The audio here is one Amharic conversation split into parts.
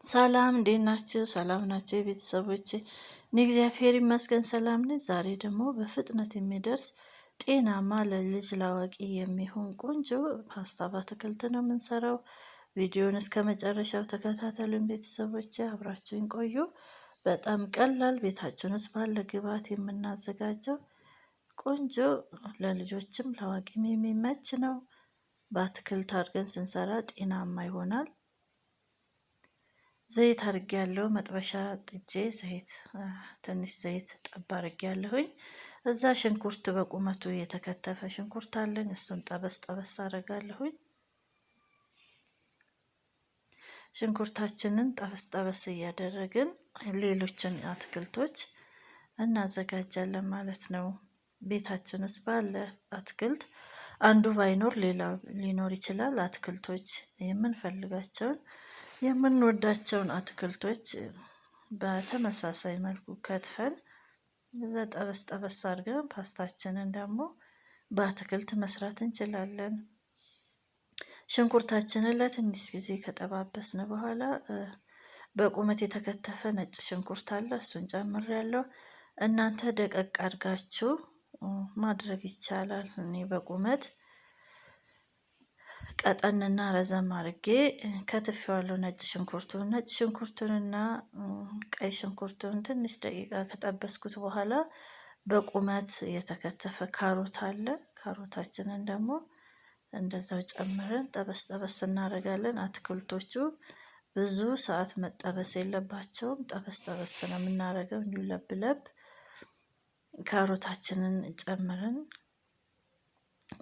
ሰላም እንዴት ናችሁ? ሰላም ናቸው የቤተሰቦቼ? እኔ እግዚአብሔር ይመስገን ሰላም ነኝ። ዛሬ ደግሞ በፍጥነት የሚደርስ ጤናማ ለልጅ ላዋቂ የሚሆን ቆንጆ ፓስታ በአትክልት ነው የምንሰራው። ቪዲዮን እስከ መጨረሻው ተከታተሉን ቤተሰቦቼ፣ አብራችሁን ቆዩ። በጣም ቀላል ቤታችን ውስጥ ባለ ግብዓት የምናዘጋጀው ቆንጆ ለልጆችም ለአዋቂም የሚመች ነው። በአትክልት አድርገን ስንሰራ ጤናማ ይሆናል። ዘይት አድርጌያለሁ። መጥበሻ ጥጄ ትንሽ ዘይት ጠብ አድርጌያለሁኝ። እዛ ሽንኩርት በቁመቱ የተከተፈ ሽንኩርት አለኝ። እሱን ጠበስ ጠበስ አደርጋለሁኝ። ሽንኩርታችንን ጠበስ ጠበስ እያደረግን ሌሎችን አትክልቶች እናዘጋጃለን ማለት ነው። ቤታችን ውስጥ ባለ አትክልት አንዱ ባይኖር ሌላው ሊኖር ይችላል። አትክልቶች የምንፈልጋቸውን የምንወዳቸውን አትክልቶች በተመሳሳይ መልኩ ከትፈን ጠበስ ጠበስ አድርገን ፓስታችንን ደግሞ በአትክልት መስራት እንችላለን። ሽንኩርታችንን ለትንሽ ጊዜ ከጠባበስን በኋላ በቁመት የተከተፈ ነጭ ሽንኩርት አለ፣ እሱን ጨምሬያለሁ። እናንተ ደቀቅ አድርጋችሁ ማድረግ ይቻላል። እኔ በቁመት ቀጠንና ረዘም አድርጌ ከትፌዋለሁ ነጭ ሽንኩርቱንና ቀይ ሽንኩርቱን ትንሽ ደቂቃ ከጠበስኩት በኋላ በቁመት የተከተፈ ካሮት አለ። ካሮታችንን ደግሞ እንደዛው ጨምረን ጠበስ ጠበስ እናደርጋለን። አትክልቶቹ ብዙ ሰዓት መጠበስ የለባቸውም። ጠበስ ጠበስ ነው የምናደርገው፣ እንዲሁ ለብ ለብ። ካሮታችንን ጨምረን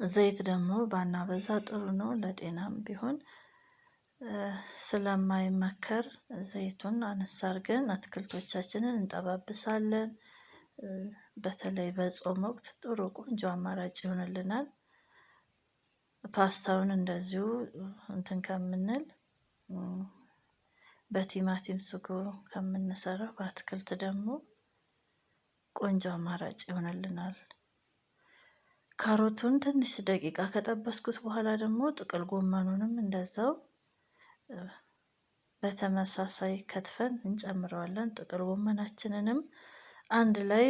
ዘይት ደግሞ ባናበዛ ጥሩ ነው፣ ለጤናም ቢሆን ስለማይመከር ዘይቱን አነሳ አድርገን አትክልቶቻችንን እንጠባብሳለን። በተለይ በጾም ወቅት ጥሩ ቆንጆ አማራጭ ይሆንልናል። ፓስታውን እንደዚሁ እንትን ከምንል በቲማቲም ስጎ ከምንሰራው በአትክልት ደግሞ ቆንጆ አማራጭ ይሆንልናል። ካሮቱን ትንሽ ደቂቃ ከጠበስኩት በኋላ ደግሞ ጥቅል ጎመኑንም እንደዛው በተመሳሳይ ከትፈን እንጨምረዋለን። ጥቅል ጎመናችንንም አንድ ላይ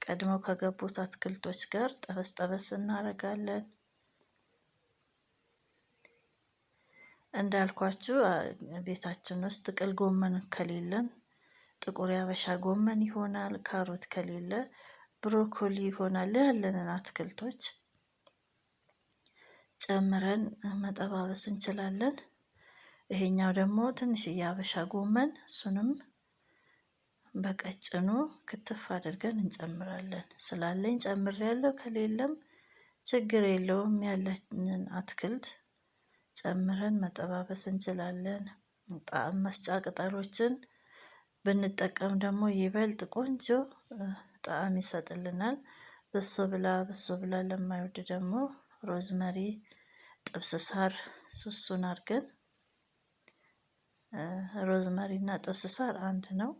ቀድመው ከገቡት አትክልቶች ጋር ጠበስ ጠበስ እናደርጋለን። እንዳልኳችሁ ቤታችን ውስጥ ጥቅል ጎመን ከሌለን ጥቁር ያበሻ ጎመን ይሆናል። ካሮት ከሌለ ብሮኮሊ ይሆናል። ያለንን አትክልቶች ጨምረን መጠባበስ እንችላለን። ይሄኛው ደግሞ ትንሽ የሀበሻ ጎመን፣ እሱንም በቀጭኑ ክትፍ አድርገን እንጨምራለን። ስላለኝ ጨምሬያለሁ፣ ከሌለም ችግር የለውም። ያለንን አትክልት ጨምረን መጠባበስ እንችላለን። ጣዕም መስጫ ቅጠሎችን ብንጠቀም ደግሞ ይበልጥ ቆንጆ ጣዕም ይሰጥልናል። በሶ ብላ ለማይወድ ደግሞ ሮዝመሪ፣ ጥብስ ሳር ሱሱን አድርገን ሮዝመሪ እና ጥብስ ሳር አንድ ነው።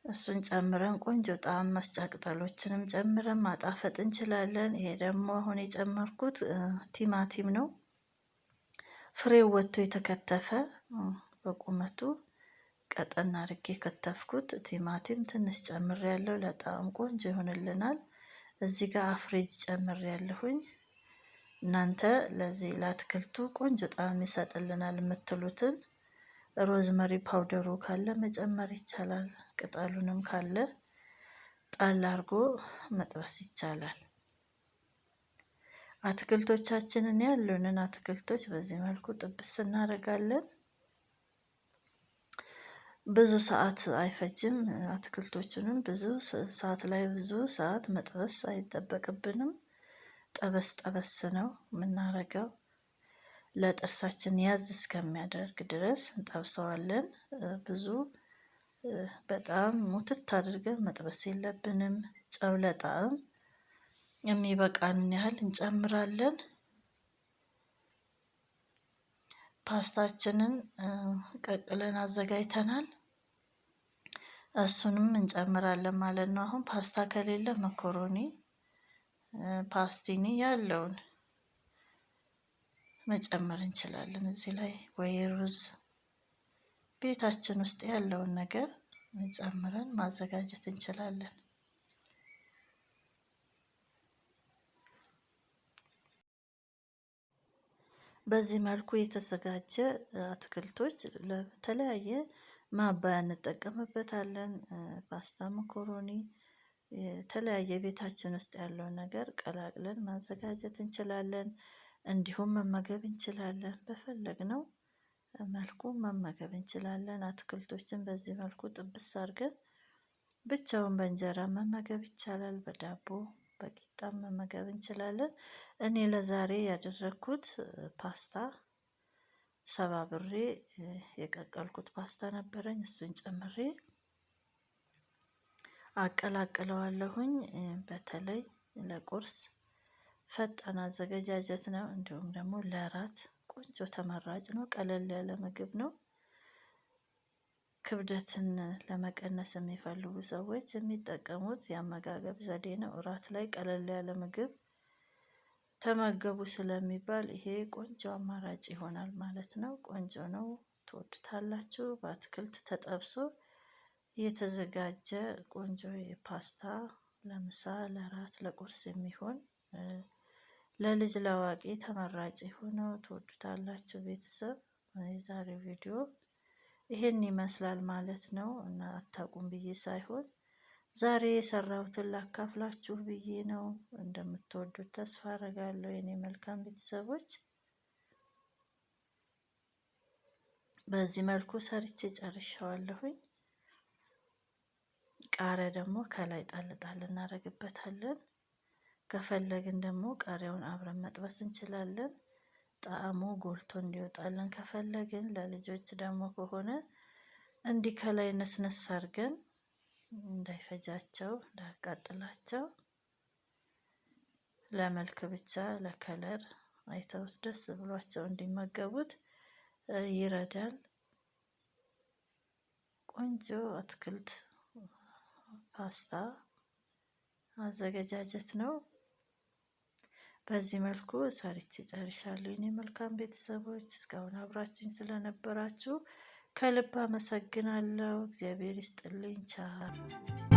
እሱን ጨምረን ቆንጆ ጣዕም መስጫ ቅጠሎችንም ጨምረን ማጣፈጥ እንችላለን። ይሄ ደግሞ አሁን የጨመርኩት ቲማቲም ነው። ፍሬው ወጥቶ የተከተፈ በቁመቱ ቀጠን አድርጌ ከተፍኩት ቲማቲም ትንሽ ጨምሬያለሁ። ለጣዕም ቆንጆ ይሆንልናል። እዚህ ጋር አፍሬጅ ጨምሬያለሁኝ። እናንተ ለዚህ ለአትክልቱ ቆንጆ ጣዕም ይሰጥልናል የምትሉትን ሮዝመሪ ፓውደሩ ካለ መጨመር ይቻላል። ቅጠሉንም ካለ ጣል አድርጎ መጥበስ ይቻላል። አትክልቶቻችንን ያሉንን አትክልቶች በዚህ መልኩ ጥብስ እናደርጋለን። ብዙ ሰዓት አይፈጅም። አትክልቶቹንም ብዙ ሰዓት መጥበስ አይጠበቅብንም። ጠበስ ጠበስ ነው የምናደርገው። ለጥርሳችን ያዝ እስከሚያደርግ ድረስ እንጠብሰዋለን። ብዙ በጣም ሙትት አድርገን መጥበስ የለብንም። ጨው ለጣዕም የሚበቃንን ያህል እንጨምራለን። ፓስታችንን ቀቅለን አዘጋጅተናል። እሱንም እንጨምራለን ማለት ነው። አሁን ፓስታ ከሌለ መኮሮኒ፣ ፓስቲኒ ያለውን መጨመር እንችላለን። እዚህ ላይ ወይ ሩዝ ቤታችን ውስጥ ያለውን ነገር ጨምረን ማዘጋጀት እንችላለን። በዚህ መልኩ የተዘጋጀ አትክልቶች ለተለያየ ማባያ እንጠቀምበታለን። ፓስታ፣ መኮሮኒ፣ የተለያየ ቤታችን ውስጥ ያለውን ነገር ቀላቅለን ማዘጋጀት እንችላለን። እንዲሁም መመገብ እንችላለን። በፈለግነው መልኩ መመገብ እንችላለን። አትክልቶችን በዚህ መልኩ ጥብስ አድርገን ብቻውን በእንጀራ መመገብ ይቻላል። በዳቦ በቂጣም መመገብ እንችላለን። እኔ ለዛሬ ያደረኩት ፓስታ ሰባብሬ የቀቀልኩት ፓስታ ነበረኝ። እሱን ጨምሬ አቀላቅለዋለሁኝ። በተለይ ለቁርስ ፈጣን አዘገጃጀት ነው። እንዲሁም ደግሞ ለራት ቆንጆ ተመራጭ ነው። ቀለል ያለ ምግብ ነው። ክብደትን ለመቀነስ የሚፈልጉ ሰዎች የሚጠቀሙት የአመጋገብ ዘዴ ነው። እራት ላይ ቀለል ያለ ምግብ ተመገቡ ስለሚባል ይሄ ቆንጆ አማራጭ ይሆናል ማለት ነው። ቆንጆ ነው፣ ትወዱታላችሁ። በአትክልት ተጠብሶ የተዘጋጀ ቆንጆ የፓስታ ለምሳ፣ ለራት፣ ለቁርስ የሚሆን ለልጅ ለአዋቂ ተመራጭ የሆነው ትወዱታላችሁ። ቤተሰብ የዛሬው ቪዲዮ ይሄን ይመስላል ማለት ነው። እና አታውቁም ብዬ ሳይሆን ዛሬ የሰራሁትን ላካፍላችሁ ብዬ ነው። እንደምትወዱት ተስፋ አደርጋለሁ የኔ መልካም ቤተሰቦች። በዚህ መልኩ ሰርቼ ጨርሻዋለሁኝ። ቃሪያ ደግሞ ከላይ ጣል ጣል እናደርግበታለን። ከፈለግን ደግሞ ቃሪያውን አብረን መጥበስ እንችላለን። ጣዕሙ ጎልቶ እንዲወጣልን ከፈለግን፣ ለልጆች ደግሞ ከሆነ እንዲህ ከላይ ነስነስ አድርገን እንዳይፈጃቸው እንዳያቃጥላቸው ለመልክ ብቻ ለከለር አይተውት ደስ ብሏቸው እንዲመገቡት ይረዳል። ቆንጆ አትክልት ፓስታ አዘገጃጀት ነው። በዚህ መልኩ ሰርቼ ጨርሻለሁ። የኔ መልካም ቤተሰቦች እስካሁን አብራችሁኝ ስለነበራችሁ ከልብ አመሰግናለሁ። እግዚአብሔር ይስጥልኝ። ቻው